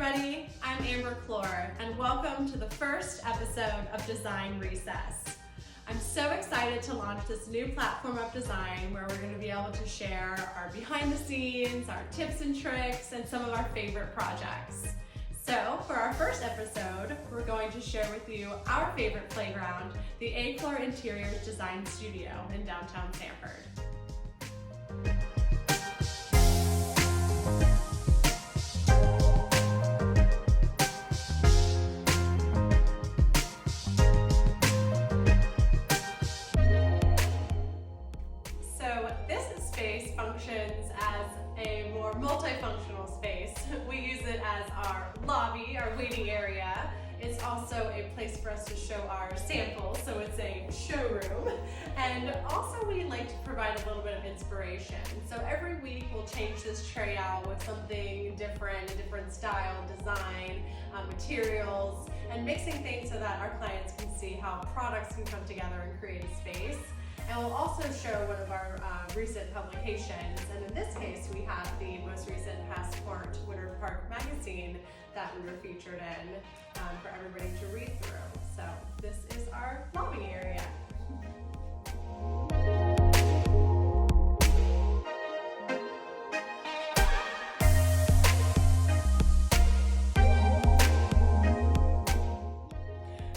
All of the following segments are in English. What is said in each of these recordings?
everybody, I'm Amber Clore, and welcome to the first episode of Design Recess. I'm so excited to launch this new platform of design where we're going to be able to share our behind the scenes, our tips and tricks, and some of our favorite projects. So for our first episode, we're going to share with you our favorite playground, the A-Clore Interiors Design Studio in downtown Sanford. Functions as a more multifunctional space. We use it as our lobby, our waiting area. It's also a place for us to show our samples, so it's a showroom. And also we like to provide a little bit of inspiration. So every week we'll change this tray out with something different, a different style, design, materials, and mixing things so that our clients can see how products can come together and create a space. And we'll also show one of our recent publications, and in this case we have the most recent Passport Winter Park magazine that we were featured in for everybody to read through. So this is our lobby area.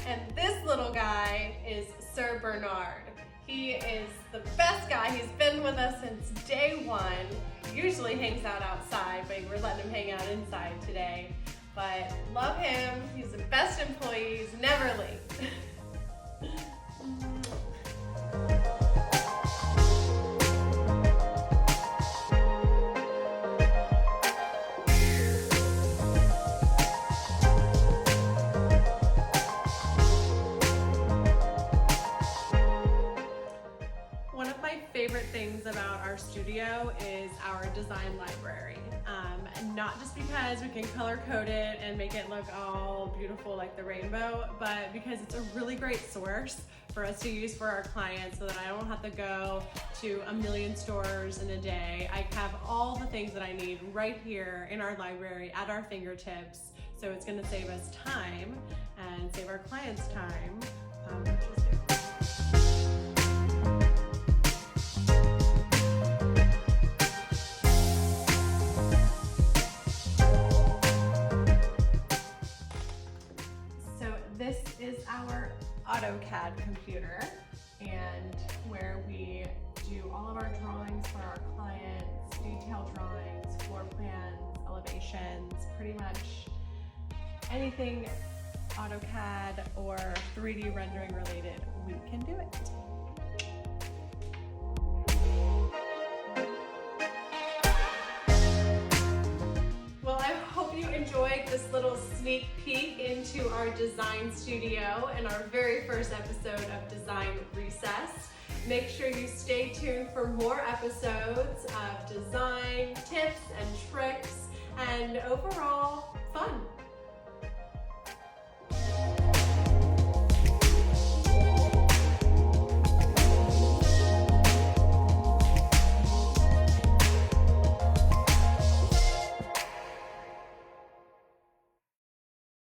And this little guy is Sir Bernard. He is the best guy. He's been with us since day one. Usually hangs out outside, but we're letting him hang out inside today. But love him. He's the best employee. He's never late. Favorite things about our studio is our design library. Not just because we can color code it and make it look all beautiful like the rainbow, but because it's a really great source for us to use for our clients so that I don't have to go to a million stores in a day. I have all the things that I need right here in our library at our fingertips. So it's going to save us time and save our clients time, which is good. This is our AutoCAD computer, and where we do all of our drawings for our clients, detailed drawings, floor plans, elevations, pretty much anything AutoCAD or 3D rendering related, we can do it. Well, I hope you enjoyed this little sneak peek into our design studio and our very first episode of Design Recess. Make sure you stay tuned for more episodes of design, tips and tricks, and overall fun.